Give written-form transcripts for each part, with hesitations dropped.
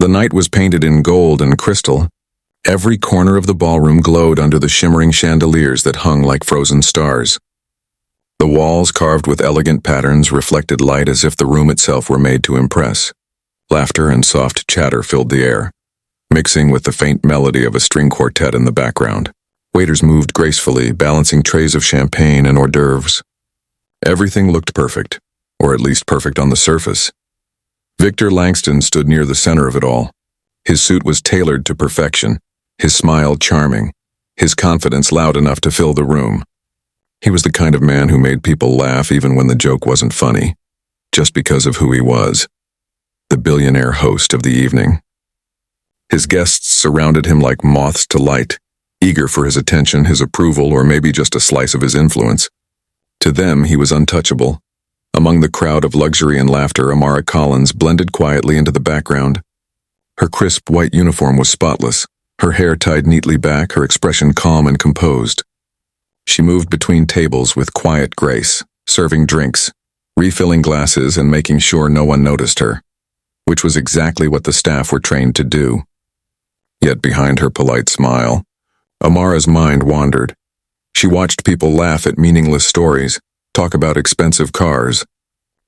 The night was painted in gold and crystal. Every corner of the ballroom glowed under the shimmering chandeliers that hung like frozen stars. The walls, carved with elegant patterns, reflected light as if the room itself were made to impress. Laughter and soft chatter filled the air, mixing with the faint melody of a string quartet in the background. Waiters moved gracefully, balancing trays of champagne and hors d'oeuvres. Everything looked perfect, or at least perfect on the surface. Victor Langston stood near the center of it all. His suit was tailored to perfection, his smile charming, his confidence loud enough to fill the room. He was the kind of man who made people laugh even when the joke wasn't funny, just because of who he was, the billionaire host of the evening. His guests surrounded him like moths to light, eager for his attention, his approval, or maybe just a slice of his influence. To them, he was untouchable. Among the crowd of luxury and laughter, Amara Collins blended quietly into the background. Her crisp white uniform was spotless, her hair tied neatly back, her expression calm and composed. She moved between tables with quiet grace, serving drinks, refilling glasses, and making sure no one noticed her, which was exactly what the staff were trained to do. Yet behind her polite smile, Amara's mind wandered. She watched people laugh at meaningless stories, talk about expensive cars,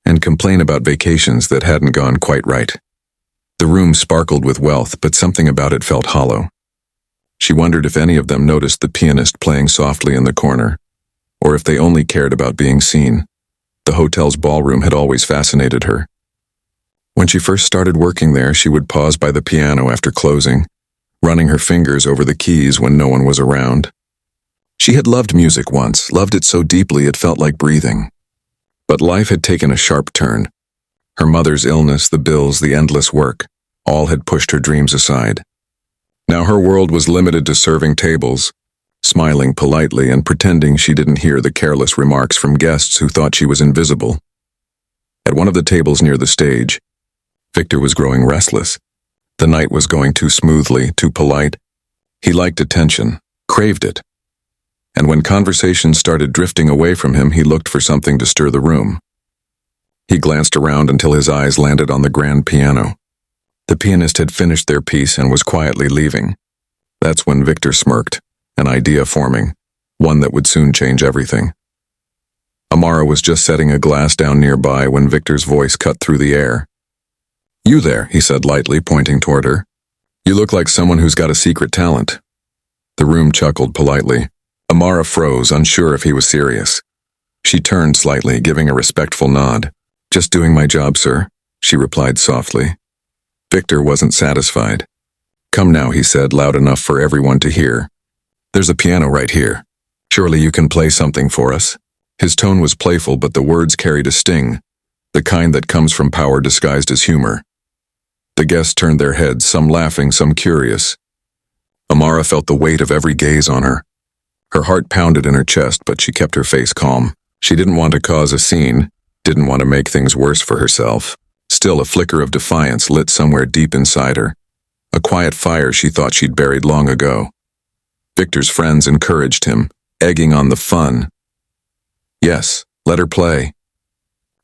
and complain about vacations that hadn't gone quite right. The room sparkled with wealth, but something about it felt hollow. She wondered if any of them noticed the pianist playing softly in the corner, or if they only cared about being seen. The hotel's ballroom had always fascinated her. When she first started working there, she would pause by the piano after closing, running her fingers over the keys when no one was around. She had loved music once, loved it so deeply it felt like breathing. But life had taken a sharp turn. Her mother's illness, the bills, the endless work, all had pushed her dreams aside. Now her world was limited to serving tables, smiling politely and pretending she didn't hear the careless remarks from guests who thought she was invisible. At one of the tables near the stage, Victor was growing restless. The night was going too smoothly, too polite. He liked attention, craved it. And when conversation started drifting away from him, he looked for something to stir the room. He glanced around until his eyes landed on the grand piano. The pianist had finished their piece and was quietly leaving. That's when Victor smirked, an idea forming, one that would soon change everything. Amara was just setting a glass down nearby when Victor's voice cut through the air. "You there," he said lightly, pointing toward her. "You look like someone who's got a secret talent." The room chuckled politely. Amara froze, unsure if he was serious. She turned slightly, giving a respectful nod. "Just doing my job, sir," she replied softly. Victor wasn't satisfied. "Come now," he said, loud enough for everyone to hear. "There's a piano right here. Surely you can play something for us?" His tone was playful, but the words carried a sting, the kind that comes from power disguised as humor. The guests turned their heads, some laughing, some curious. Amara felt the weight of every gaze on her. Her heart pounded in her chest, but she kept her face calm. She didn't want to cause a scene, didn't want to make things worse for herself. Still, a flicker of defiance lit somewhere deep inside her, a quiet fire she thought she'd buried long ago. Victor's friends encouraged him, egging on the fun. "Yes, let her play,"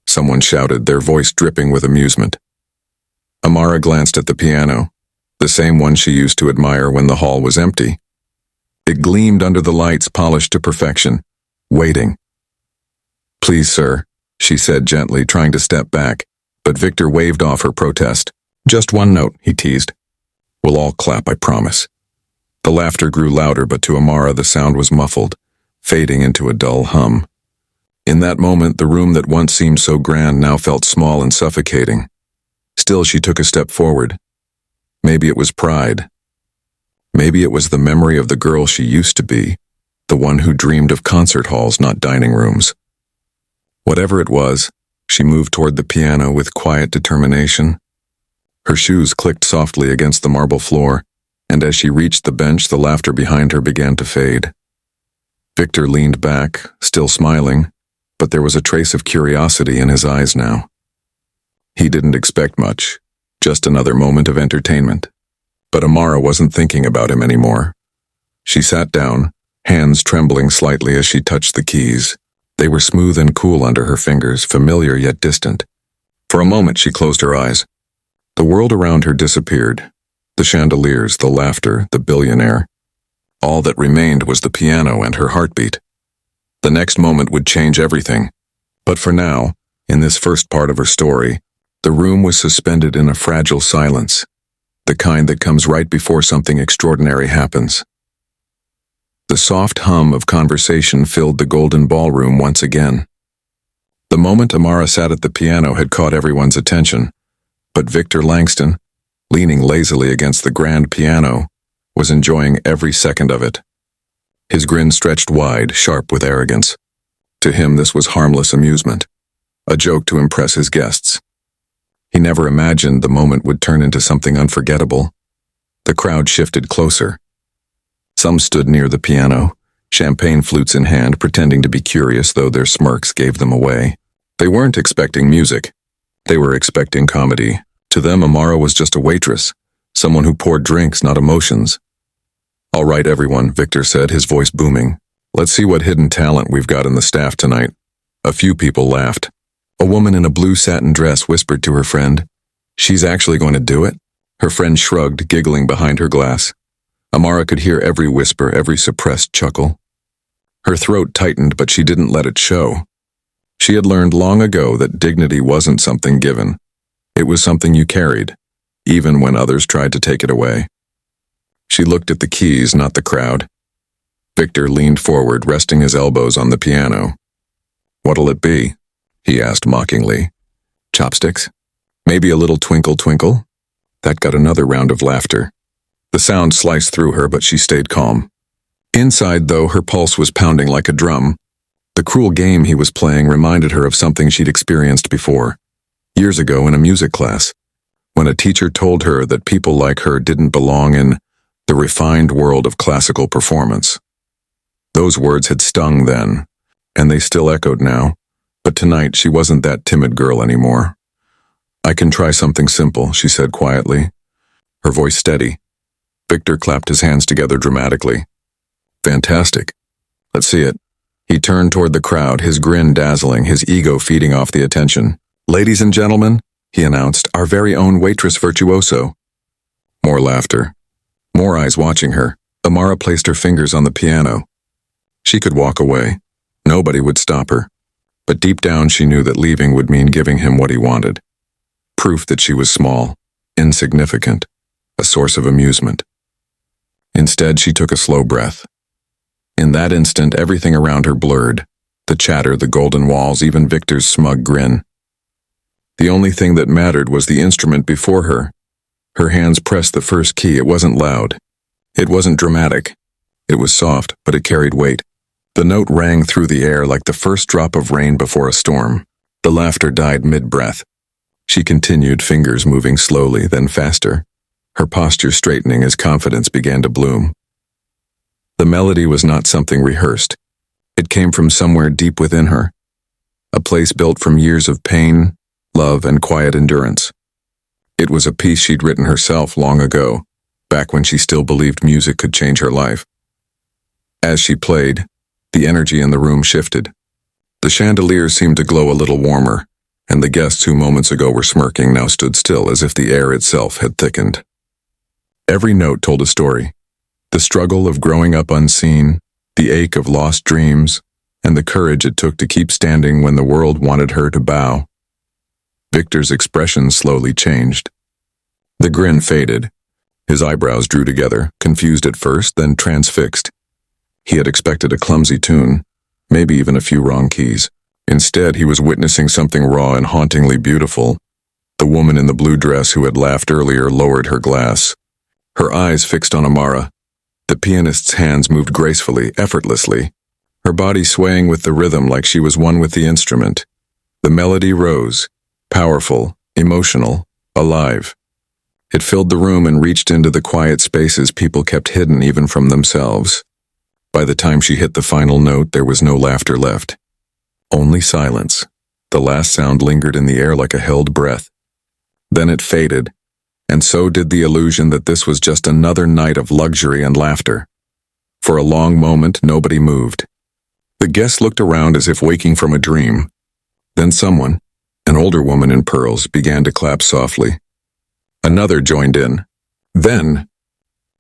someone shouted, their voice dripping with amusement. Amara glanced at the piano, the same one she used to admire when the hall was empty. It gleamed under the lights, polished to perfection, waiting. "Please, sir," she said gently, trying to step back, but Victor waved off her protest. "Just one note," he teased. "We'll all clap, I promise." The laughter grew louder, but to Amara the sound was muffled, fading into a dull hum. In that moment, the room that once seemed so grand now felt small and suffocating. Still, she took a step forward. Maybe it was pride. Maybe it was the memory of the girl she used to be, the one who dreamed of concert halls, not dining rooms. Whatever it was, she moved toward the piano with quiet determination. Her shoes clicked softly against the marble floor, and as she reached the bench, the laughter behind her began to fade. Victor leaned back, still smiling, but there was a trace of curiosity in his eyes now. He didn't expect much, just another moment of entertainment. But Amara wasn't thinking about him anymore. She sat down, hands trembling slightly as she touched the keys. They were smooth and cool under her fingers, familiar yet distant. For a moment she closed her eyes. The world around her disappeared. The chandeliers, the laughter, the billionaire. All that remained was the piano and her heartbeat. The next moment would change everything. But for now, in this first part of her story, the room was suspended in a fragile silence, the kind that comes right before something extraordinary happens. The soft hum of conversation filled the golden ballroom once again. The moment Amara sat at the piano had caught everyone's attention, but Victor Langston, leaning lazily against the grand piano, was enjoying every second of it. His grin stretched wide, sharp with arrogance. To him this was harmless amusement, a joke to impress his guests. He never imagined the moment would turn into something unforgettable. The crowd shifted closer. Some stood near the piano, champagne flutes in hand, pretending to be curious, though their smirks gave them away. They weren't expecting music. They were expecting comedy. To them, Amara was just a waitress, someone who poured drinks, not emotions. "All right, everyone," Victor said, his voice booming. "Let's see what hidden talent we've got in the staff tonight." A few people laughed. A woman in a blue satin dress whispered to her friend, "She's actually going to do it?" Her friend shrugged, giggling behind her glass. Amara could hear every whisper, every suppressed chuckle. Her throat tightened, but she didn't let it show. She had learned long ago that dignity wasn't something given. It was something you carried, even when others tried to take it away. She looked at the keys, not the crowd. Victor leaned forward, resting his elbows on the piano. "What'll it be?" he asked mockingly. "Chopsticks? Maybe a little twinkle twinkle?" That got another round of laughter. The sound sliced through her, but she stayed calm. Inside, though, her pulse was pounding like a drum. The cruel game he was playing reminded her of something she'd experienced before, years ago in a music class, when a teacher told her that people like her didn't belong in the refined world of classical performance. Those words had stung then, and they still echoed now, but tonight she wasn't that timid girl anymore. "I can try something simple," she said quietly, her voice steady. Victor clapped his hands together dramatically. "Fantastic. Let's see it." He turned toward the crowd, his grin dazzling, his ego feeding off the attention. "Ladies and gentlemen," he announced, "our very own waitress virtuoso." More laughter. More eyes watching her. Amara placed her fingers on the piano. She could walk away. Nobody would stop her. But deep down she knew that leaving would mean giving him what he wanted. Proof that she was small, insignificant, a source of amusement. Instead, she took a slow breath. In that instant, everything around her blurred. The chatter, the golden walls, even Victor's smug grin. The only thing that mattered was the instrument before her. Her hands pressed the first key. It wasn't loud. It wasn't dramatic. It was soft, but it carried weight. The note rang through the air like the first drop of rain before a storm. The laughter died mid-breath. She continued, fingers moving slowly, then faster, her posture straightening as confidence began to bloom. The melody was not something rehearsed. It came from somewhere deep within her, a place built from years of pain, love, and quiet endurance. It was a piece she'd written herself long ago, back when she still believed music could change her life. As she played, the energy in the room shifted. The chandeliers seemed to glow a little warmer, and the guests who moments ago were smirking now stood still as if the air itself had thickened. Every note told a story. The struggle of growing up unseen, the ache of lost dreams, and the courage it took to keep standing when the world wanted her to bow. Victor's expression slowly changed. The grin faded. His eyebrows drew together, confused at first, then transfixed. He had expected a clumsy tune, maybe even a few wrong keys. Instead, he was witnessing something raw and hauntingly beautiful. The woman in the blue dress who had laughed earlier lowered her glass. Her eyes fixed on Amara. The pianist's hands moved gracefully, effortlessly, her body swaying with the rhythm like she was one with the instrument. The melody rose, powerful, emotional, alive. It filled the room and reached into the quiet spaces people kept hidden even from themselves. By the time she hit the final note, there was no laughter left. Only silence. The last sound lingered in the air like a held breath. Then it faded, and so did the illusion that this was just another night of luxury and laughter. For a long moment, nobody moved. The guests looked around as if waking from a dream. Then someone, an older woman in pearls, began to clap softly. Another joined in. Then,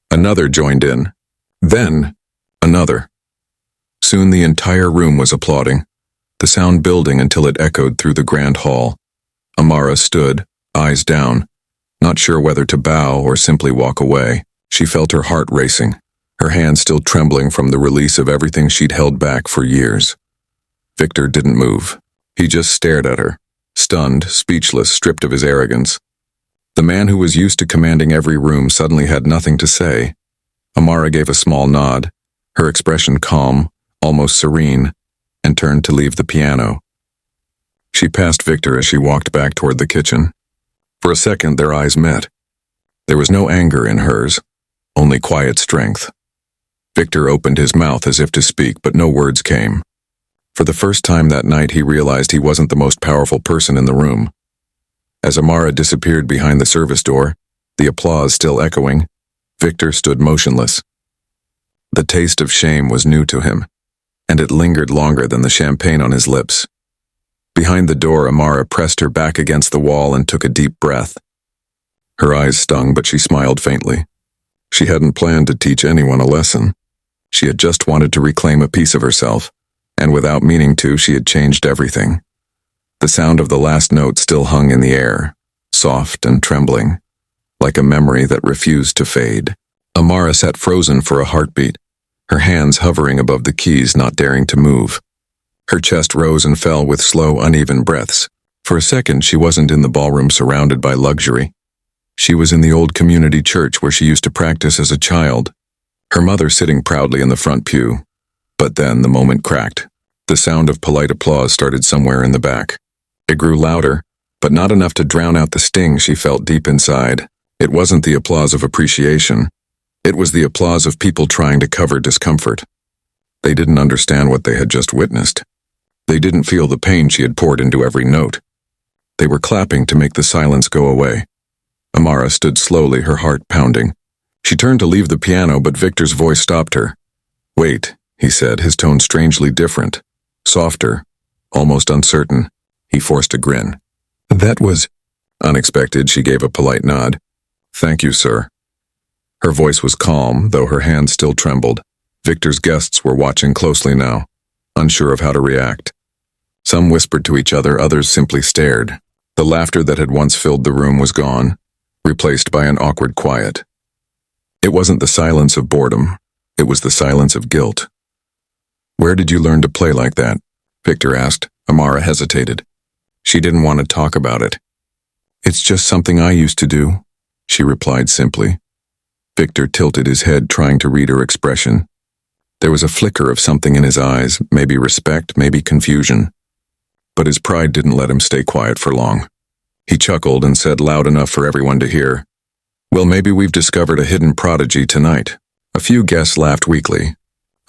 another joined in. Then, another. Soon the entire room was applauding, the sound building until it echoed through the grand hall. Amara stood, eyes down, not sure whether to bow or simply walk away. She felt her heart racing, her hands still trembling from the release of everything she'd held back for years. Victor didn't move. He just stared at her, stunned, speechless, stripped of his arrogance. The man who was used to commanding every room suddenly had nothing to say. Amara gave a small nod, her expression calm, almost serene, and turned to leave the piano. She passed Victor as she walked back toward the kitchen. For a second, their eyes met. There was no anger in hers, only quiet strength. Victor opened his mouth as if to speak, but no words came. For the first time that night, he realized he wasn't the most powerful person in the room. As Amara disappeared behind the service door, the applause still echoing, Victor stood motionless. The taste of shame was new to him, and it lingered longer than the champagne on his lips. Behind the door, Amara pressed her back against the wall and took a deep breath. Her eyes stung, but she smiled faintly. She hadn't planned to teach anyone a lesson. She had just wanted to reclaim a piece of herself, and without meaning to, she had changed everything. The sound of the last note still hung in the air, soft and trembling, like a memory that refused to fade. Amara sat frozen for a heartbeat, her hands hovering above the keys, not daring to move. Her chest rose and fell with slow, uneven breaths. For a second, she wasn't in the ballroom surrounded by luxury. She was in the old community church where she used to practice as a child, her mother sitting proudly in the front pew. But then the moment cracked. The sound of polite applause started somewhere in the back. It grew louder, but not enough to drown out the sting she felt deep inside. It wasn't the applause of appreciation. It was the applause of people trying to cover discomfort. They didn't understand what they had just witnessed. They didn't feel the pain she had poured into every note. They were clapping to make the silence go away. Amara stood slowly, her heart pounding. She turned to leave the piano, but Victor's voice stopped her. "Wait," he said, his tone strangely different, softer, almost uncertain. He forced a grin. "That was unexpected." She gave a polite nod. "Thank you, sir." Her voice was calm, though her hands still trembled. Victor's guests were watching closely now, unsure of how to react. Some whispered to each other, others simply stared. The laughter that had once filled the room was gone, replaced by an awkward quiet. It wasn't the silence of boredom, it was the silence of guilt. "Where did you learn to play like that?" Victor asked. Amara hesitated. She didn't want to talk about it. "It's just something I used to do," she replied simply. Victor tilted his head, trying to read her expression. There was a flicker of something in his eyes, maybe respect, maybe confusion. But his pride didn't let him stay quiet for long. He chuckled and said loud enough for everyone to hear, "Well, maybe we've discovered a hidden prodigy tonight." A few guests laughed weakly.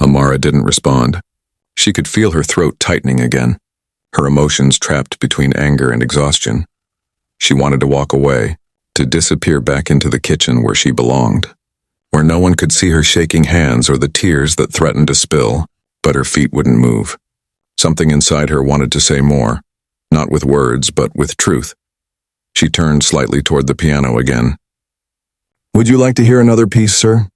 Amara didn't respond. She could feel her throat tightening again, her emotions trapped between anger and exhaustion. She wanted to walk away, to disappear back into the kitchen where she belonged, where no one could see her shaking hands or the tears that threatened to spill, but her feet wouldn't move. Something inside her wanted to say more, not with words, but with truth. She turned slightly toward the piano again. "Would you like to hear another piece, sir?"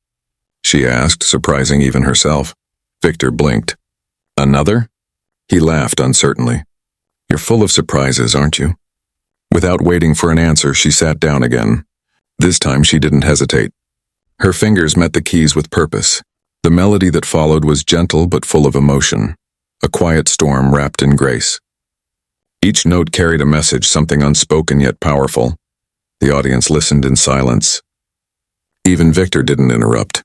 she asked, surprising even herself. Victor blinked. "Another?" He laughed uncertainly. "You're full of surprises, aren't you?" Without waiting for an answer, she sat down again. This time she didn't hesitate. Her fingers met the keys with purpose. The melody that followed was gentle but full of emotion, a quiet storm wrapped in grace. Each note carried a message, something unspoken yet powerful. The audience listened in silence. Even Victor didn't interrupt.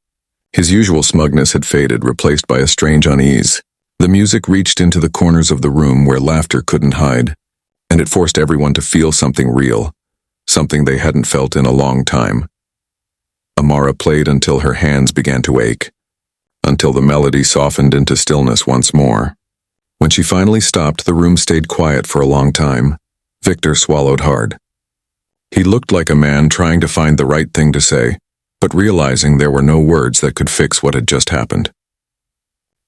His usual smugness had faded, replaced by a strange unease. The music reached into the corners of the room where laughter couldn't hide, and it forced everyone to feel something real, something they hadn't felt in a long time. Amara played until her hands began to ache, until the melody softened into stillness once more. When she finally stopped, the room stayed quiet for a long time. Victor swallowed hard. He looked like a man trying to find the right thing to say, but realizing there were no words that could fix what had just happened.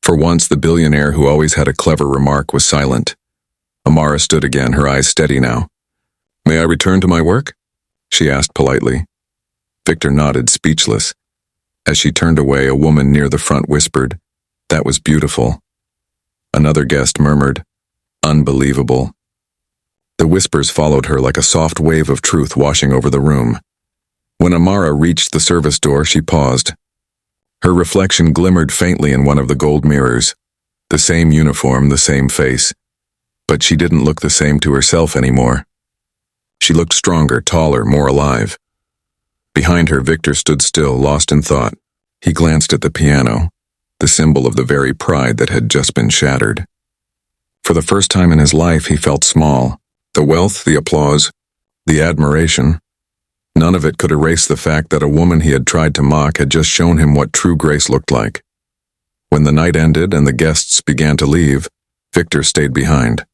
For once, the billionaire who always had a clever remark was silent. Amara stood again, her eyes steady now. "May I return to my work?" she asked politely. Victor nodded, speechless. As she turned away, a woman near the front whispered, "That was beautiful." Another guest murmured, "Unbelievable." The whispers followed her like a soft wave of truth washing over the room. When Amara reached the service door, she paused. Her reflection glimmered faintly in one of the gold mirrors. The same uniform, the same face. But she didn't look the same to herself anymore. She looked stronger, taller, more alive. Behind her, Victor stood still, lost in thought. He glanced at the piano, the symbol of the very pride that had just been shattered. For the first time in his life, he felt small. The wealth, the applause, the admiration, none of it could erase the fact that a woman he had tried to mock had just shown him what true grace looked like. When the night ended and the guests began to leave, Victor stayed behind.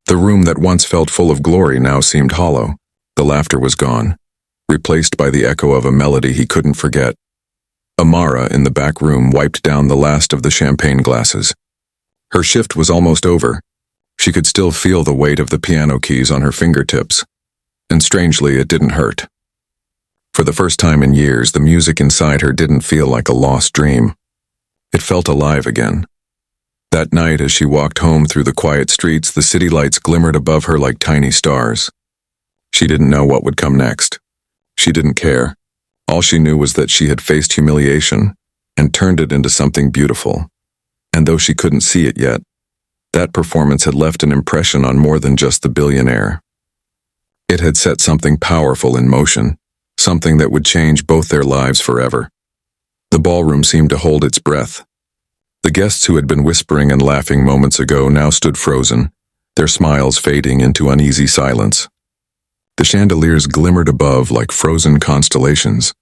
The room that once felt full of glory now seemed hollow. The laughter was gone, replaced by the echo of a melody he couldn't forget. Amara, in the back room, wiped down the last of the champagne glasses. Her shift was almost over. She could still feel the weight of the piano keys on her fingertips. And strangely, it didn't hurt. For the first time in years, the music inside her didn't feel like a lost dream. It felt alive again. That night, as she walked home through the quiet streets, the city lights glimmered above her like tiny stars. She didn't know what would come next. She didn't care. All she knew was that she had faced humiliation and turned it into something beautiful. And though she couldn't see it yet, that performance had left an impression on more than just the billionaire. It had set something powerful in motion, something that would change both their lives forever. The ballroom seemed to hold its breath. The guests who had been whispering and laughing moments ago now stood frozen, their smiles fading into uneasy silence. The chandeliers glimmered above like frozen constellations,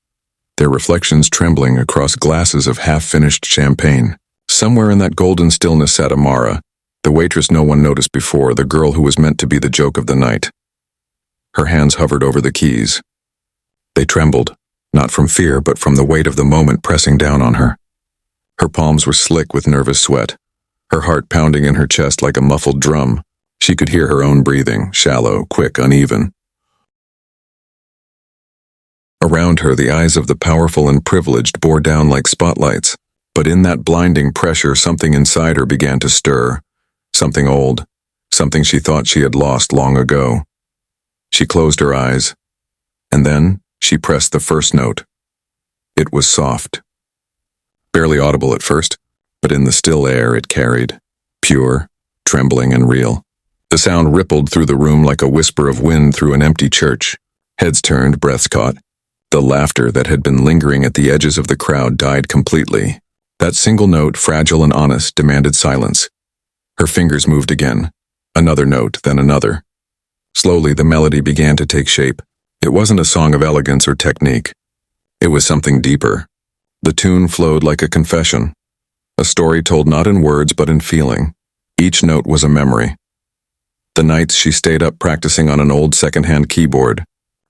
their reflections trembling across glasses of half-finished champagne. Somewhere in that golden stillness sat Amara, the waitress no one noticed before, the girl who was meant to be the joke of the night. Her hands hovered over the keys. They trembled, not from fear but from the weight of the moment pressing down on her. Her palms were slick with nervous sweat, her heart pounding in her chest like a muffled drum. She could hear her own breathing, shallow, quick, uneven. Around her, the eyes of the powerful and privileged bore down like spotlights, but in that blinding pressure, something inside her began to stir. Something old, something she thought she had lost long ago. She closed her eyes, and then she pressed the first note. It was soft. Barely audible at first, but in the still air it carried, pure, trembling and real. The sound rippled through the room like a whisper of wind through an empty church. Heads turned, breaths caught. The laughter that had been lingering at the edges of the crowd died completely. That single note, fragile and honest, demanded silence. Her fingers moved again. Another note, then another. Slowly, the melody began to take shape. It wasn't a song of elegance or technique. It was something deeper. The tune flowed like a confession. A story told not in words but in feeling. Each note was a memory. The nights she stayed up practicing on an old second-hand keyboard.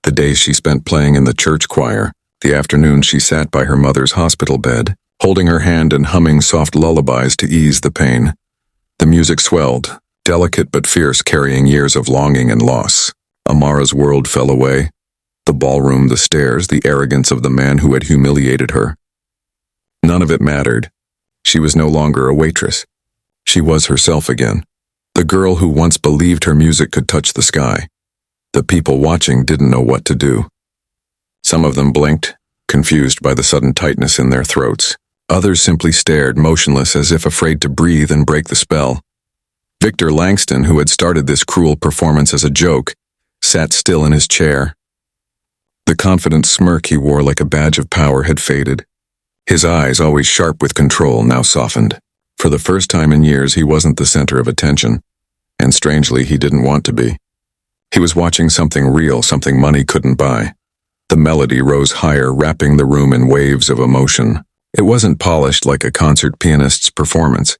The days she spent playing in the church choir. The afternoons she sat by her mother's hospital bed, holding her hand and humming soft lullabies to ease the pain. The music swelled, delicate but fierce, carrying years of longing and loss. Amara's world fell away. The ballroom, the stairs, the arrogance of the man who had humiliated her. None of it mattered. She was no longer a waitress. She was herself again. The girl who once believed her music could touch the sky. The people watching didn't know what to do. Some of them blinked, confused by the sudden tightness in their throats. Others simply stared, motionless, as if afraid to breathe and break the spell. Victor Langston, who had started this cruel performance as a joke, sat still in his chair. The confident smirk he wore like a badge of power had faded. His eyes, always sharp with control, now softened. For the first time in years, he wasn't the center of attention, and strangely, he didn't want to be. He was watching something real, something money couldn't buy. The melody rose higher, wrapping the room in waves of emotion. It wasn't polished like a concert pianist's performance,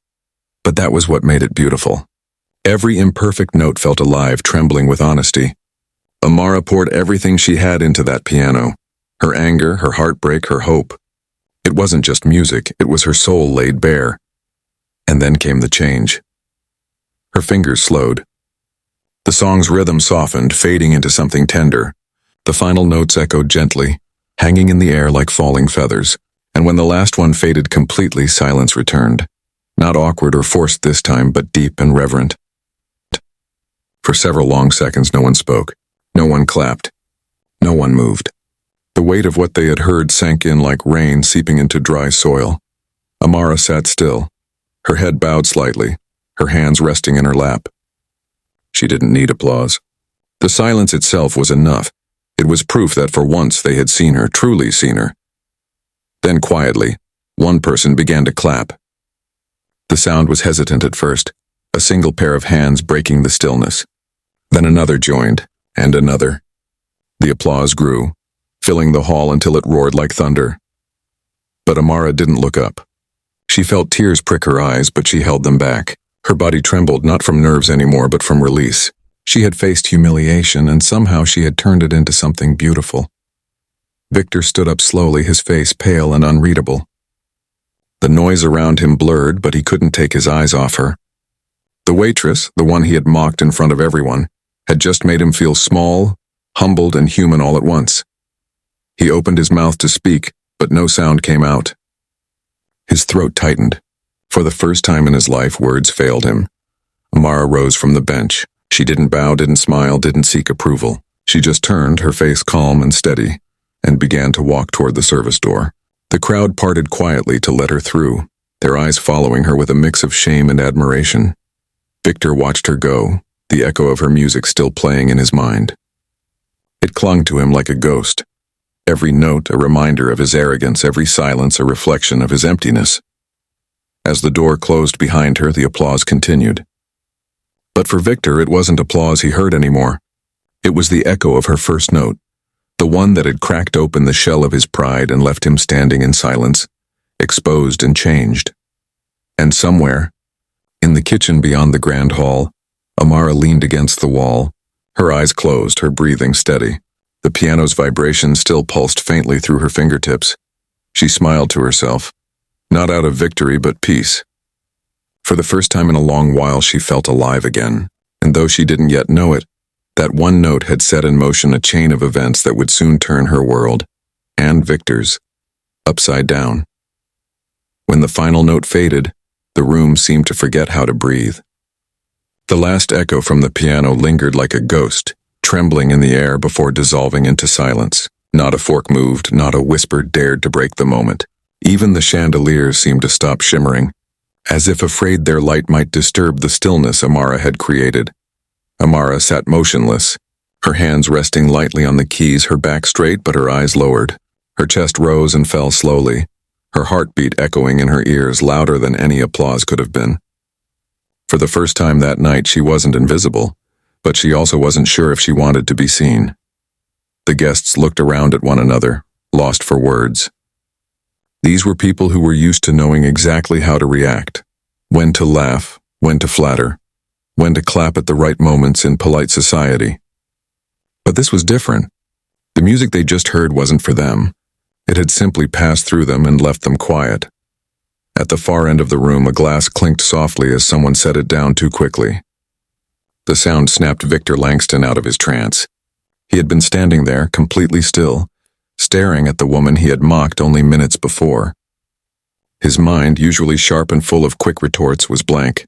but that was what made it beautiful. Every imperfect note felt alive, trembling with honesty. Amara poured everything she had into that piano. Her anger, her heartbreak, her hope. It wasn't just music, it was her soul laid bare. And then came the change. Her fingers slowed. The song's rhythm softened, fading into something tender. The final notes echoed gently, hanging in the air like falling feathers, and when the last one faded completely, silence returned. Not awkward or forced this time, but deep and reverent. For several long seconds no one spoke. No one clapped. No one moved. The weight of what they had heard sank in like rain seeping into dry soil. Amara sat still, her head bowed slightly, her hands resting in her lap. She didn't need applause. The silence itself was enough. It was proof that for once they had seen her, truly seen her. Then quietly, one person began to clap. The sound was hesitant at first, a single pair of hands breaking the stillness. Then another joined, and another. The applause grew, filling the hall until it roared like thunder. But Amara didn't look up. She felt tears prick her eyes, but she held them back. Her body trembled not from nerves anymore, but from release. She had faced humiliation, and somehow she had turned it into something beautiful. Victor stood up slowly, his face pale and unreadable. The noise around him blurred, but he couldn't take his eyes off her. The waitress, the one he had mocked in front of everyone, had just made him feel small, humbled, and human all at once. He opened his mouth to speak, but no sound came out. His throat tightened. For the first time in his life, words failed him. Amara rose from the bench. She didn't bow, didn't smile, didn't seek approval. She just turned, her face calm and steady, and began to walk toward the service door. The crowd parted quietly to let her through, their eyes following her with a mix of shame and admiration. Victor watched her go, the echo of her music still playing in his mind. It clung to him like a ghost. Every note a reminder of his arrogance, every silence a reflection of his emptiness. As the door closed behind her, the applause continued. But for Victor, it wasn't applause he heard anymore. It was the echo of her first note, the one that had cracked open the shell of his pride and left him standing in silence, exposed and changed. And somewhere, in the kitchen beyond the grand hall, Amara leaned against the wall, her eyes closed, her breathing steady. The piano's vibration still pulsed faintly through her fingertips. She smiled to herself, not out of victory but peace. For the first time in a long while she felt alive again, and though she didn't yet know it, that one note had set in motion a chain of events that would soon turn her world, and Victor's, upside down. When the final note faded, the room seemed to forget how to breathe. The last echo from the piano lingered like a ghost, trembling in the air before dissolving into silence. Not a fork moved, not a whisper dared to break the moment. Even the chandeliers seemed to stop shimmering, as if afraid their light might disturb the stillness Amara had created. Amara sat motionless, her hands resting lightly on the keys, her back straight but her eyes lowered. Her chest rose and fell slowly, her heartbeat echoing in her ears louder than any applause could have been. For the first time that night she wasn't invisible, but she also wasn't sure if she wanted to be seen. The guests looked around at one another, lost for words. These were people who were used to knowing exactly how to react, when to laugh, when to flatter, when to clap at the right moments in polite society. But this was different. The music they just heard wasn't for them. It had simply passed through them and left them quiet. At the far end of the room, a glass clinked softly as someone set it down too quickly. The sound snapped Victor Langston out of his trance. He had been standing there, completely still, staring at the woman he had mocked only minutes before. His mind, usually sharp and full of quick retorts, was blank.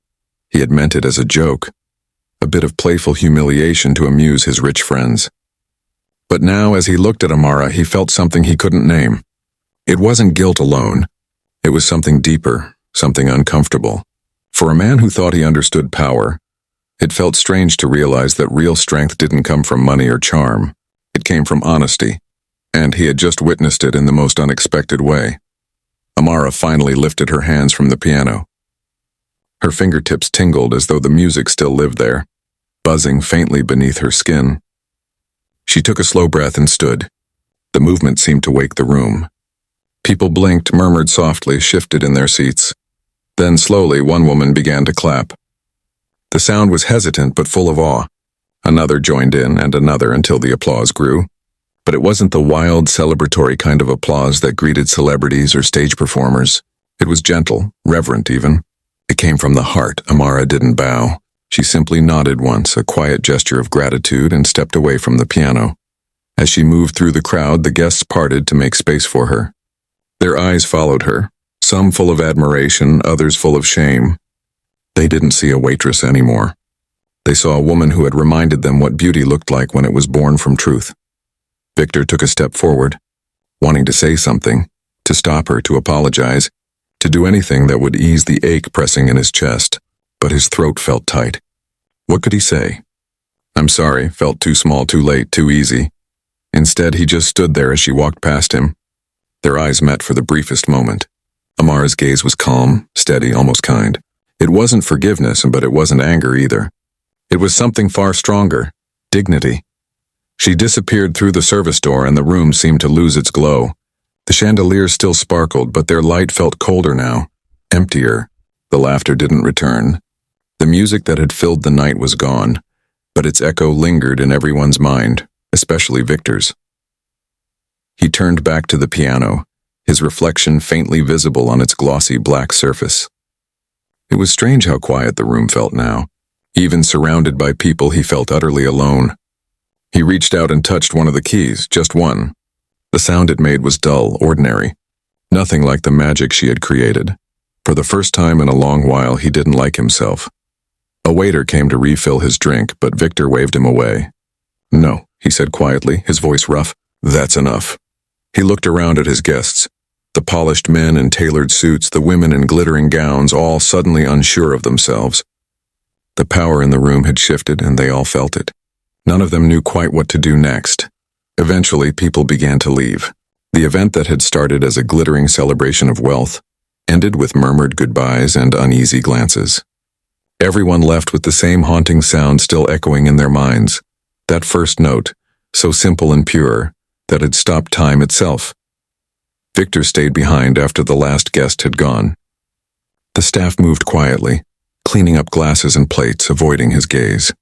He had meant it as a joke, a bit of playful humiliation to amuse his rich friends. But now, as he looked at Amara, he felt something he couldn't name. It wasn't guilt alone. It was something deeper, something uncomfortable. For a man who thought he understood power, it felt strange to realize that real strength didn't come from money or charm. It came from honesty, and he had just witnessed it in the most unexpected way. Amara finally lifted her hands from the piano. Her fingertips tingled as though the music still lived there, buzzing faintly beneath her skin. She took a slow breath and stood. The movement seemed to wake the room. People blinked, murmured softly, shifted in their seats. Then slowly one woman began to clap. The sound was hesitant but full of awe. Another joined in and another until the applause grew. But it wasn't the wild, celebratory kind of applause that greeted celebrities or stage performers. It was gentle, reverent even. It came from the heart. Amara didn't bow. She simply nodded once, a quiet gesture of gratitude, and stepped away from the piano. As she moved through the crowd, the guests parted to make space for her. Their eyes followed her, some full of admiration, others full of shame. They didn't see a waitress anymore. They saw a woman who had reminded them what beauty looked like when it was born from truth. Victor took a step forward, wanting to say something, to stop her, to apologize, to do anything that would ease the ache pressing in his chest, but his throat felt tight. What could he say? "I'm sorry," felt too small, too late, too easy. Instead, he just stood there as she walked past him. Their eyes met for the briefest moment. Amara's gaze was calm, steady, almost kind. It wasn't forgiveness, but it wasn't anger either. It was something far stronger, dignity. She disappeared through the service door and the room seemed to lose its glow. The chandeliers still sparkled, but their light felt colder now, emptier. The laughter didn't return. The music that had filled the night was gone, but its echo lingered in everyone's mind, especially Victor's. He turned back to the piano, his reflection faintly visible on its glossy black surface. It was strange how quiet the room felt now. Even surrounded by people, he felt utterly alone. He reached out and touched one of the keys, just one. The sound it made was dull, ordinary. Nothing like the magic she had created. For the first time in a long while, he didn't like himself. A waiter came to refill his drink, but Victor waved him away. "No," he said quietly, his voice rough. "That's enough." He looked around at his guests. The polished men in tailored suits, the women in glittering gowns, all suddenly unsure of themselves. The power in the room had shifted, and they all felt it. None of them knew quite what to do next. Eventually, people began to leave. The event that had started as a glittering celebration of wealth ended with murmured goodbyes and uneasy glances. Everyone left with the same haunting sound still echoing in their minds. That first note, so simple and pure, that had stopped time itself. Victor stayed behind after the last guest had gone. The staff moved quietly, cleaning up glasses and plates, avoiding his gaze.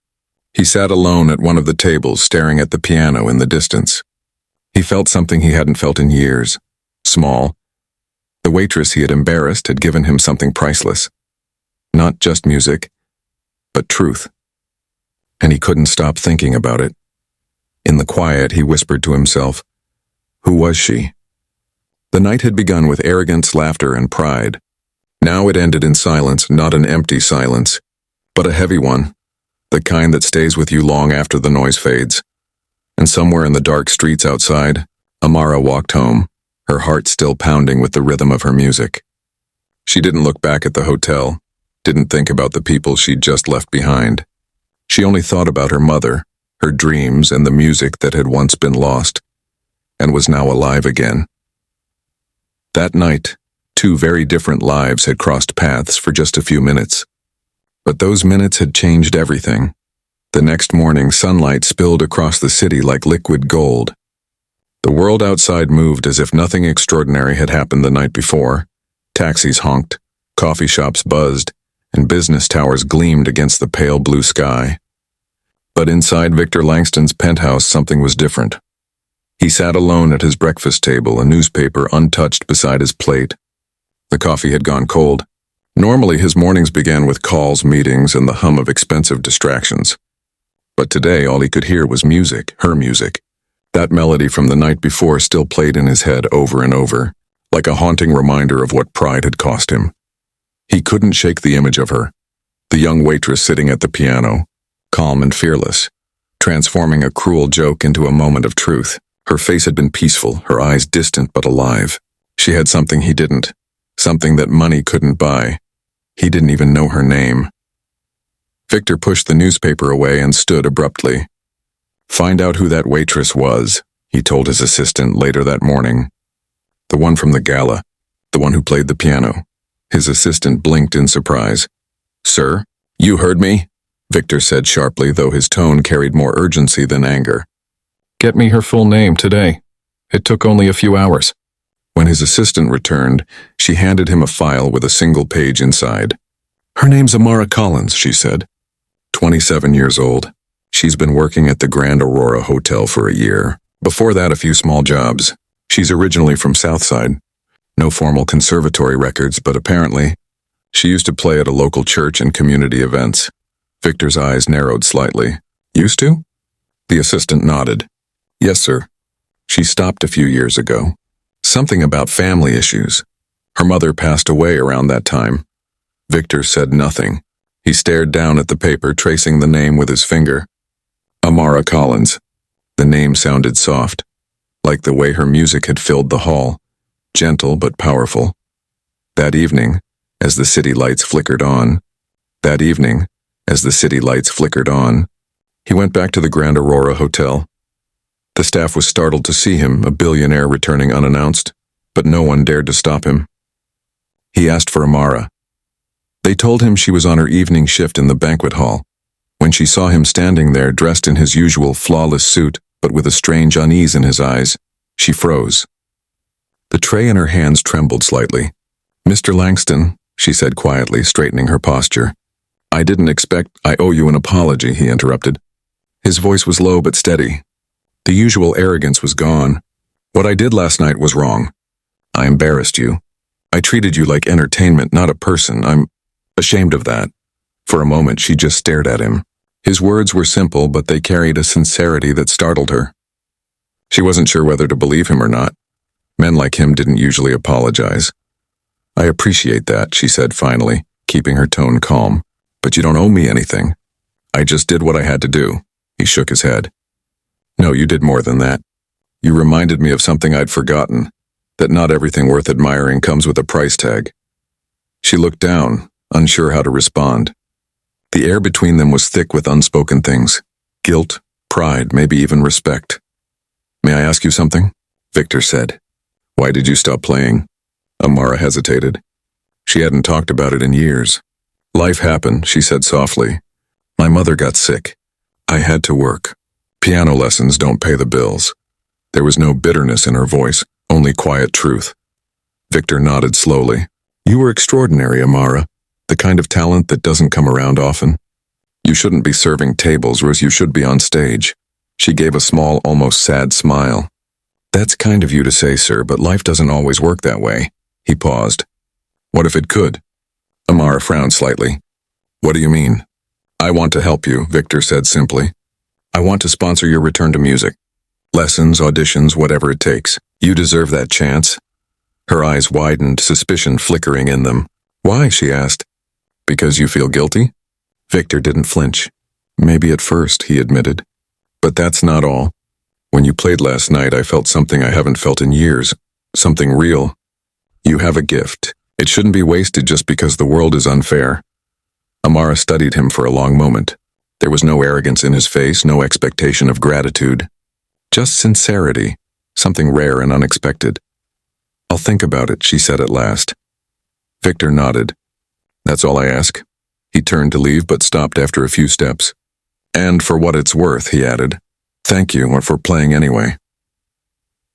He sat alone at one of the tables, staring at the piano in the distance. He felt something he hadn't felt in years. Small. The waitress he had embarrassed had given him something priceless. Not just music, but truth. And he couldn't stop thinking about it. In the quiet, he whispered to himself, who was she? The night had begun with arrogance, laughter, and pride. Now it ended in silence, not an empty silence, but a heavy one, the kind that stays with you long after the noise fades. And somewhere in the dark streets outside, Amara walked home, her heart still pounding with the rhythm of her music. She didn't look back at the hotel, didn't think about the people she'd just left behind. She only thought about her mother, her dreams, and the music that had once been lost, and was now alive again. That night, two very different lives had crossed paths for just a few minutes. But those minutes had changed everything. The next morning, sunlight spilled across the city like liquid gold. The world outside moved as if nothing extraordinary had happened the night before. Taxis honked, coffee shops buzzed, and business towers gleamed against the pale blue sky. But inside Victor Langston's penthouse, something was different. He sat alone at his breakfast table, a newspaper untouched beside his plate. The coffee had gone cold. Normally, his mornings began with calls, meetings, and the hum of expensive distractions. But today, all he could hear was music, her music. That melody from the night before still played in his head over and over, like a haunting reminder of what pride had cost him. He couldn't shake the image of her, the young waitress sitting at the piano, calm and fearless, transforming a cruel joke into a moment of truth. Her face had been peaceful, her eyes distant but alive. She had something he didn't, something that money couldn't buy. He didn't even know her name. Victor pushed the newspaper away and stood abruptly. "Find out who that waitress was," he told his assistant later that morning. "The one from the gala, the one who played the piano." His assistant blinked in surprise. "Sir, you heard me?" Victor said sharply, though his tone carried more urgency than anger. "Get me her full name today. It took only a few hours." When his assistant returned, she handed him a file with a single page inside. "Her name's Amara Collins," she said. 27 years old. She's been working at the Grand Aurora Hotel for a year. Before that, a few small jobs. She's originally from Southside. No formal conservatory records, but apparently, she used to play at a local church and community events. Victor's eyes narrowed slightly. "Used to?" The assistant nodded. Yes, sir. She stopped a few years ago. Something about family issues. Her mother passed away around that time. Victor said nothing. He stared down at the paper, tracing the name with his finger. Amara Collins. The name sounded soft, like the way her music had filled the hall, gentle but powerful. That evening, as the city lights flickered on, he went back to the Grand Aurora Hotel. The staff was startled to see him, a billionaire returning unannounced, but no one dared to stop him. He asked for Amara. They told him she was on her evening shift in the banquet hall. When she saw him standing there, dressed in his usual flawless suit, but with a strange unease in his eyes, she froze. The tray in her hands trembled slightly. "Mr. Langston," she said quietly, straightening her posture. "I didn't expect—" "I owe you an apology," he interrupted. His voice was low but steady. The usual arrogance was gone. "What I did last night was wrong. I embarrassed you. I treated you like entertainment, not a person. I'm ashamed of that." For a moment, she just stared at him. His words were simple, but they carried a sincerity that startled her. She wasn't sure whether to believe him or not. Men like him didn't usually apologize. "I appreciate that," she said finally, keeping her tone calm. "But you don't owe me anything. I just did what I had to do." He shook his head. "No, you did more than that. You reminded me of something I'd forgotten, that not everything worth admiring comes with a price tag." She looked down, unsure how to respond. The air between them was thick with unspoken things. Guilt, pride, maybe even respect. "May I ask you something?" Victor said. "Why did you stop playing?" Amara hesitated. She hadn't talked about it in years. "Life happened," she said softly. "My mother got sick. I had to work. Piano lessons don't pay the bills." There was no bitterness in her voice, only quiet truth. Victor nodded slowly. "You were extraordinary, Amara. The kind of talent that doesn't come around often. You shouldn't be serving tables, Rose. You should be on stage." She gave a small, almost sad smile. "That's kind of you to say, sir, but life doesn't always work that way." He paused. "What if it could?" Amara frowned slightly. "What do you mean?" "I want to help you," Victor said simply. "I want to sponsor your return to music. Lessons, auditions, whatever it takes. You deserve that chance." Her eyes widened, suspicion flickering in them. "Why?" she asked. "Because you feel guilty?" Victor didn't flinch. "Maybe at first," he admitted. "But that's not all. When you played last night, I felt something I haven't felt in years. Something real. You have a gift. It shouldn't be wasted just because the world is unfair." Amara studied him for a long moment. There was no arrogance in his face, no expectation of gratitude. Just sincerity, something rare and unexpected. "I'll think about it," she said at last. Victor nodded. "That's all I ask." He turned to leave but stopped after a few steps. "And for what it's worth," he added. "Thank you for playing anyway."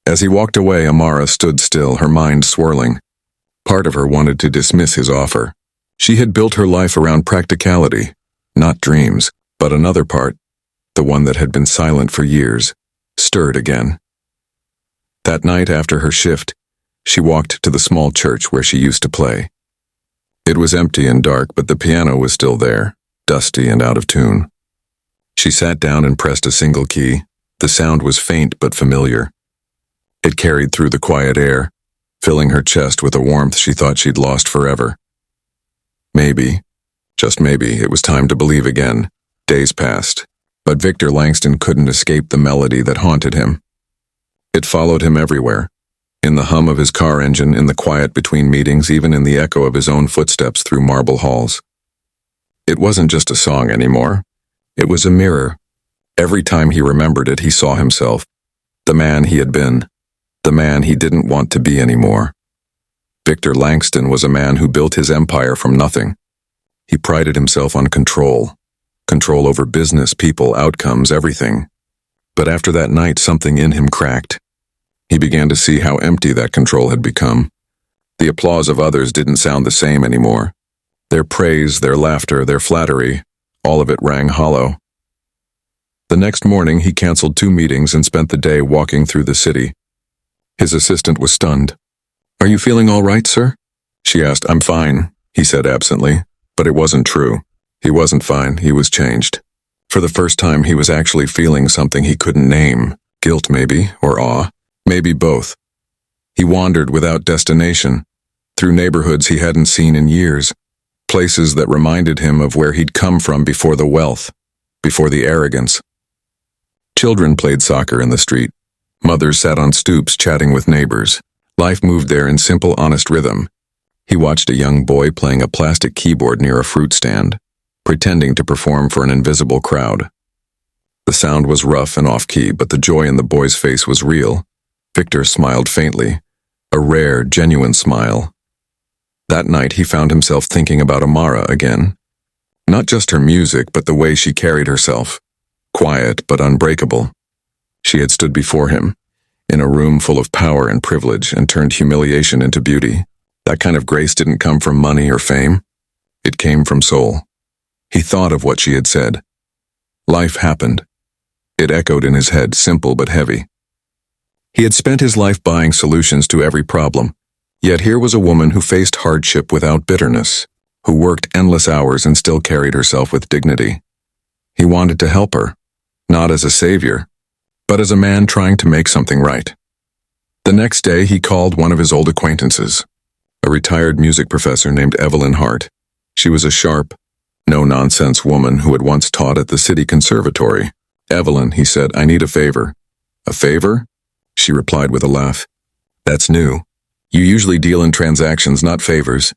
As he walked away, Amara stood still, her mind swirling. Part of her wanted to dismiss his offer. She had built her life around practicality, not dreams, but another part, the one that had been silent for years, stirred again. That night after her shift, she walked to the small church where she used to play. It was empty and dark, but the piano was still there, dusty and out of tune. She sat down and pressed a single key. The sound was faint but familiar. It carried through the quiet air, filling her chest with a warmth she thought she'd lost forever. Maybe, just maybe, it was time to believe again. Days passed, but Victor Langston couldn't escape the melody that haunted him. It followed him everywhere. In the hum of his car engine, in the quiet between meetings, even in the echo of his own footsteps through marble halls. It wasn't just a song anymore. It was a mirror. Every time he remembered it, he saw himself. The man he had been. The man he didn't want to be anymore. Victor Langston was a man who built his empire from nothing. He prided himself on control. Control over business, people, outcomes, everything. But after that night, something in him cracked. He began to see how empty that control had become. The applause of others didn't sound the same anymore. Their praise, their laughter, their flattery, all of it rang hollow. The next morning, he canceled 2 meetings and spent the day walking through the city. His assistant was stunned. "Are you feeling all right, sir?" She asked. "I'm fine," he said absently, but it wasn't true. He wasn't fine, he was changed. For the first time, he was actually feeling something he couldn't name. Guilt maybe, or awe, maybe both. He wandered without destination, through neighborhoods he hadn't seen in years, places that reminded him of where he'd come from before the wealth, before the arrogance. Children played soccer in the street. Mothers sat on stoops chatting with neighbors. Life moved there in simple, honest rhythm. He watched a young boy playing a plastic keyboard near a fruit stand, pretending to perform for an invisible crowd. The sound was rough and off-key, but the joy in the boy's face was real. Victor smiled faintly, a rare, genuine smile. That night he found himself thinking about Amara again. Not just her music, but the way she carried herself. Quiet but unbreakable. She had stood before him, in a room full of power and privilege, and turned humiliation into beauty. That kind of grace didn't come from money or fame. It came from soul. He thought of what she had said. Life happened. It echoed in his head, simple but heavy. He had spent his life buying solutions to every problem. Yet here was a woman who faced hardship without bitterness, who worked endless hours and still carried herself with dignity. He wanted to help her, not as a savior, but as a man trying to make something right. The next day he called one of his old acquaintances, a retired music professor named Evelyn Hart. She was a sharp, no-nonsense woman who had once taught at the city conservatory. "Evelyn," he said, "I need a favor." "A favor?" She replied with a laugh. "That's new. You usually deal in transactions, not favors."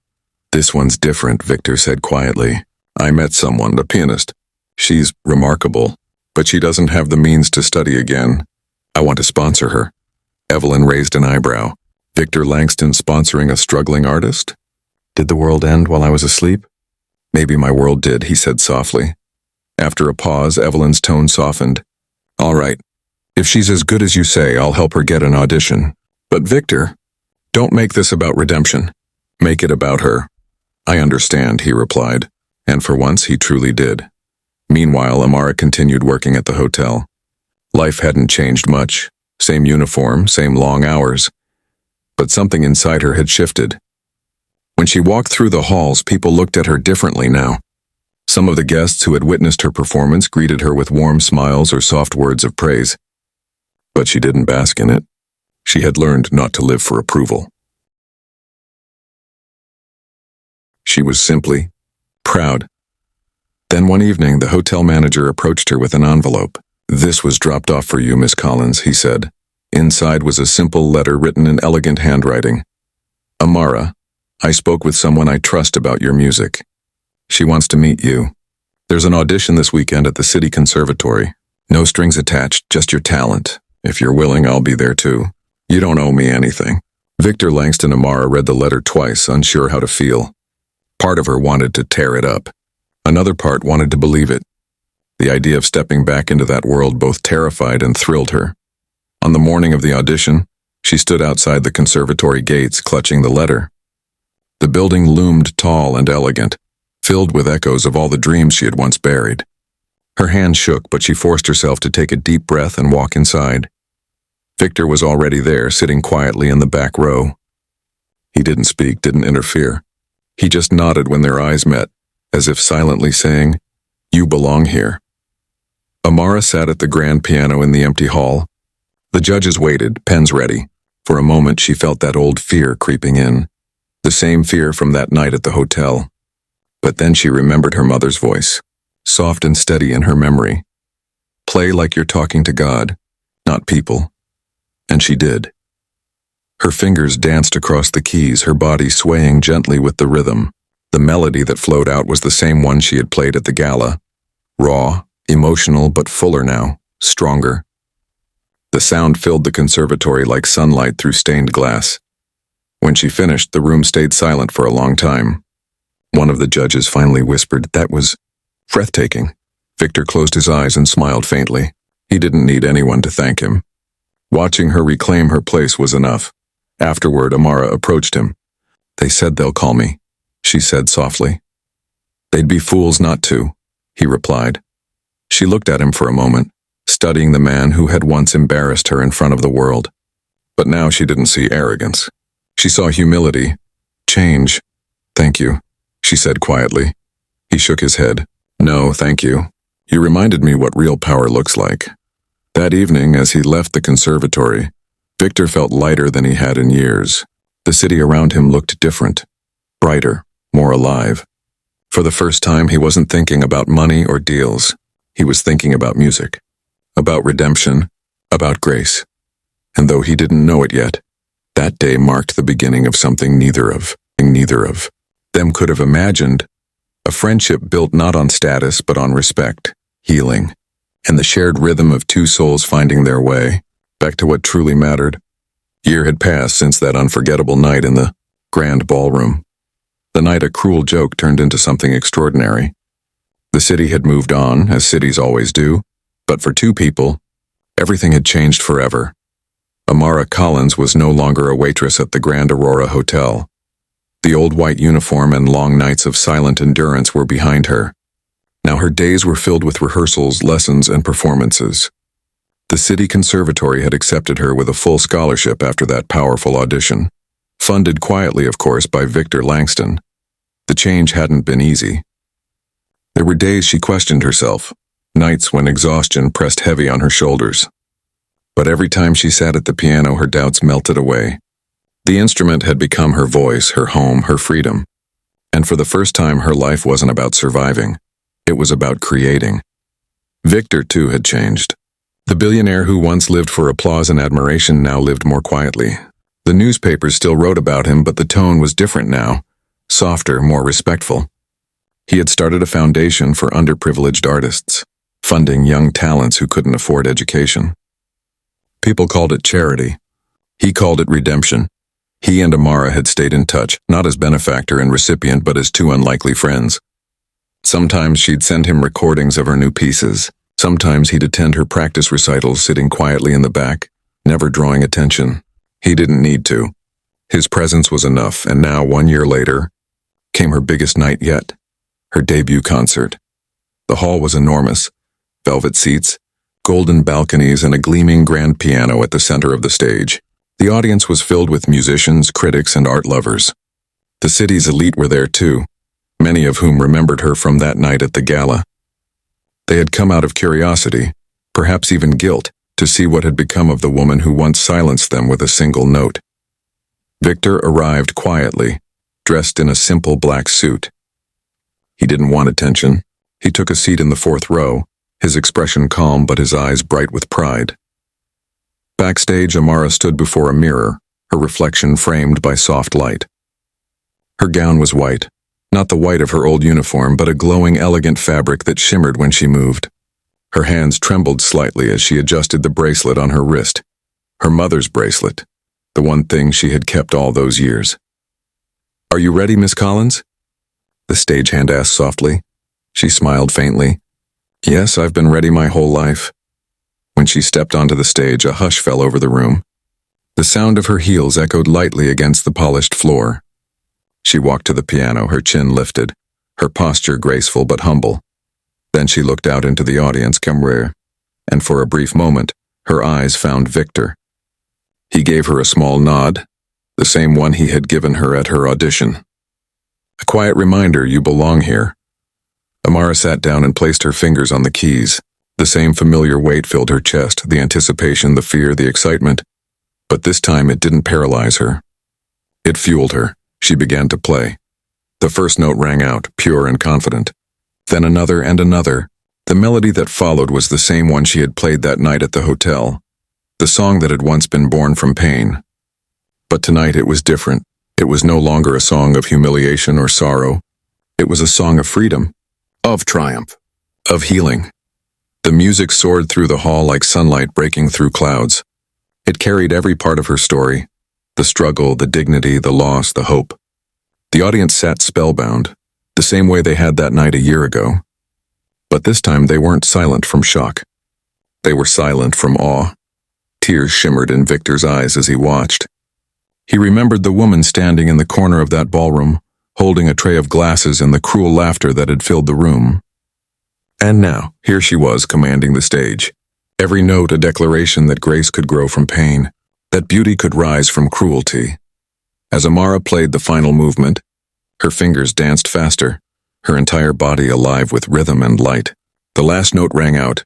"This one's different," Victor said quietly. "I met someone, a pianist. She's remarkable, but she doesn't have the means to study again. I want to sponsor her." Evelyn raised an eyebrow. "Victor Langston sponsoring a struggling artist? Did the world end while I was asleep?" "Maybe my world did," he said softly. After a pause, Evelyn's tone softened. "All right. If she's as good as you say, I'll help her get an audition. But Victor, don't make this about redemption. Make it about her." "I understand," he replied, and for once he truly did. Meanwhile, Amara continued working at the hotel. Life hadn't changed much. Same uniform, same long hours. But something inside her had shifted. When she walked through the halls, people looked at her differently now. Some of the guests who had witnessed her performance greeted her with warm smiles or soft words of praise. But she didn't bask in it. She had learned not to live for approval. She was simply proud. Then one evening, the hotel manager approached her with an envelope. "This was dropped off for you, Miss Collins," he said. Inside was a simple letter written in elegant handwriting. "Amara, I spoke with someone I trust about your music. She wants to meet you. There's an audition this weekend at the city conservatory. No strings attached, just your talent. If you're willing, I'll be there too. You don't owe me anything." Victor Langston Amara read the letter twice, unsure how to feel. Part of her wanted to tear it up. Another part wanted to believe it. The idea of stepping back into that world both terrified and thrilled her. On the morning of the audition, she stood outside the conservatory gates, clutching the letter. The building loomed tall and elegant, filled with echoes of all the dreams she had once buried. Her hand shook, but she forced herself to take a deep breath and walk inside. Victor was already there, sitting quietly in the back row. He didn't speak, didn't interfere. He just nodded when their eyes met, as if silently saying, "You belong here." Amara sat at the grand piano in the empty hall. The judges waited, pens ready. For a moment she felt that old fear creeping in, the same fear from that night at the hotel. But then she remembered her mother's voice, soft and steady in her memory. "Play like you're talking to God, not people." And she did. Her fingers danced across the keys, her body swaying gently with the rhythm. The melody that flowed out was the same one she had played at the gala. Raw, emotional, but fuller now, stronger. The sound filled the conservatory like sunlight through stained glass. When she finished, the room stayed silent for a long time. One of the judges finally whispered, "That was breathtaking." Victor closed his eyes and smiled faintly. He didn't need anyone to thank him. Watching her reclaim her place was enough. Afterward, Amara approached him. "They said they'll call me," she said softly. "They'd be fools not to," he replied. She looked at him for a moment, studying the man who had once embarrassed her in front of the world. But now she didn't see arrogance. She saw humility, change. "Thank you," she said quietly. He shook his head. "No, thank you. You reminded me what real power looks like. That evening, as he left the conservatory, Victor felt lighter than he had in years. The city around him looked different, brighter, more alive. For the first time, he wasn't thinking about money or deals. He was thinking about music, about redemption, about grace. And though he didn't know it yet, that day marked the beginning of something neither of them could have imagined, a friendship built not on status but on respect, healing, and the shared rhythm of two souls finding their way back to what truly mattered. A year had passed since that unforgettable night in the grand ballroom. The night a cruel joke turned into something extraordinary. The city had moved on, as cities always do, but for two people, everything had changed forever. Amara Collins was no longer a waitress at the Grand Aurora Hotel. The old white uniform and long nights of silent endurance were behind her. Now her days were filled with rehearsals, lessons, and performances. The city conservatory had accepted her with a full scholarship after that powerful audition. Funded quietly, of course, by Victor Langston. The change hadn't been easy. There were days she questioned herself, nights when exhaustion pressed heavy on her shoulders. But every time she sat at the piano, her doubts melted away. The instrument had become her voice, her home, her freedom. And for the first time, her life wasn't about surviving. It was about creating. Victor, too, had changed. The billionaire who once lived for applause and admiration now lived more quietly. The newspapers still wrote about him, but the tone was different now, softer, more respectful. He had started a foundation for underprivileged artists, funding young talents who couldn't afford education. People called it charity. He called it redemption. He and Amara had stayed in touch, not as benefactor and recipient, but as two unlikely friends. Sometimes she'd send him recordings of her new pieces. Sometimes he'd attend her practice recitals, sitting quietly in the back, never drawing attention. He didn't need to. His presence was enough, and now, 1 year later, came her biggest night yet, her debut concert. The hall was enormous, velvet seats, golden balconies, and a gleaming grand piano at the center of the stage. The audience was filled with musicians, critics, and art lovers. The city's elite were there too, many of whom remembered her from that night at the gala. They had come out of curiosity, perhaps even guilt, to see what had become of the woman who once silenced them with a single note. Victor arrived quietly, dressed in a simple black suit. He didn't want attention. He took a seat in the fourth row, his expression calm but his eyes bright with pride. Backstage, Amara stood before a mirror, her reflection framed by soft light. Her gown was white, not the white of her old uniform, but a glowing, elegant fabric that shimmered when she moved. Her hands trembled slightly as she adjusted the bracelet on her wrist, her mother's bracelet, the one thing she had kept all those years. "Are you ready, Miss Collins?" the stagehand asked softly. She smiled faintly. "Yes, I've been ready my whole life." When she stepped onto the stage, a hush fell over the room. The sound of her heels echoed lightly against the polished floor. She walked to the piano, her chin lifted, her posture graceful but humble. Then she looked out into the audience, and for a brief moment, her eyes found Victor. He gave her a small nod, the same one he had given her at her audition. "A quiet reminder you belong here." Amara sat down and placed her fingers on the keys. The same familiar weight filled her chest, the anticipation, the fear, the excitement. But this time it didn't paralyze her. It fueled her. She began to play. The first note rang out, pure and confident. Then another and another. The melody that followed was the same one she had played that night at the hotel. The song that had once been born from pain. But tonight it was different. It was no longer a song of humiliation or sorrow. It was a song of freedom, of triumph, of healing. The music soared through the hall like sunlight breaking through clouds. It carried every part of her story, the struggle, the dignity, the loss, the hope. The audience sat spellbound, the same way they had that night a year ago. But this time they weren't silent from shock. They were silent from awe. Tears shimmered in Victor's eyes as he watched. He remembered the woman standing in the corner of that ballroom, holding a tray of glasses and the cruel laughter that had filled the room. And now, here she was commanding the stage. Every note a declaration that grace could grow from pain, that beauty could rise from cruelty. As Amara played the final movement, her fingers danced faster, her entire body alive with rhythm and light. The last note rang out,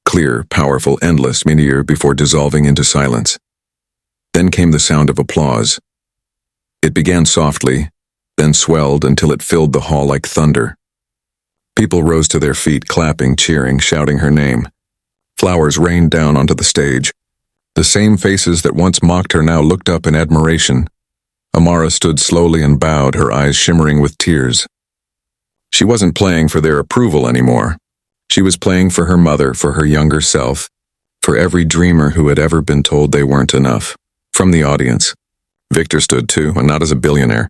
clear, powerful, endless meteor before dissolving into silence. Then came the sound of applause. It began softly, then swelled until it filled the hall like thunder. People rose to their feet, clapping, cheering, shouting her name. Flowers rained down onto the stage. The same faces that once mocked her now looked up in admiration. Amara stood slowly and bowed, her eyes shimmering with tears. She wasn't playing for their approval anymore. She was playing for her mother, for her younger self, for every dreamer who had ever been told they weren't enough. From the audience, Victor stood too, and not as a billionaire,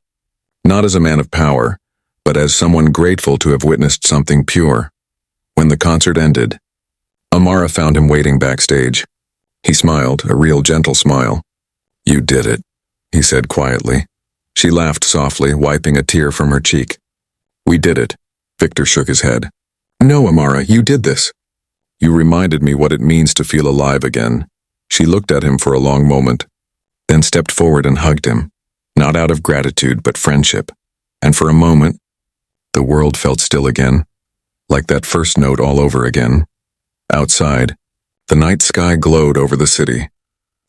not as a man of power, but as someone grateful to have witnessed something pure. When the concert ended, Amara found him waiting backstage. He smiled, a real gentle smile. "You did it," he said quietly. She laughed softly, wiping a tear from her cheek. "We did it." Victor shook his head. "No, Amara, you did this. You reminded me what it means to feel alive again." She looked at him for a long moment, then stepped forward and hugged him, not out of gratitude but friendship. And for a moment, the world felt still again, like that first note all over again. Outside, the night sky glowed over the city,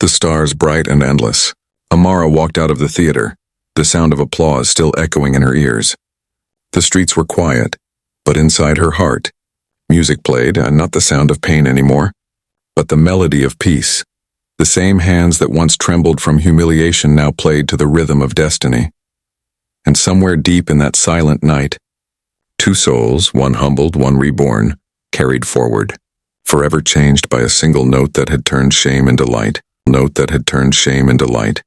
the stars bright and endless. Amara walked out of the theater, the sound of applause still echoing in her ears. The streets were quiet, but inside her heart, music played, and not the sound of pain anymore, but the melody of peace. The same hands that once trembled from humiliation now played to the rhythm of destiny. And somewhere deep in that silent night, two souls, one humbled, one reborn, carried forward, forever changed by a single note that had turned shame into light. Note that had turned shame into light.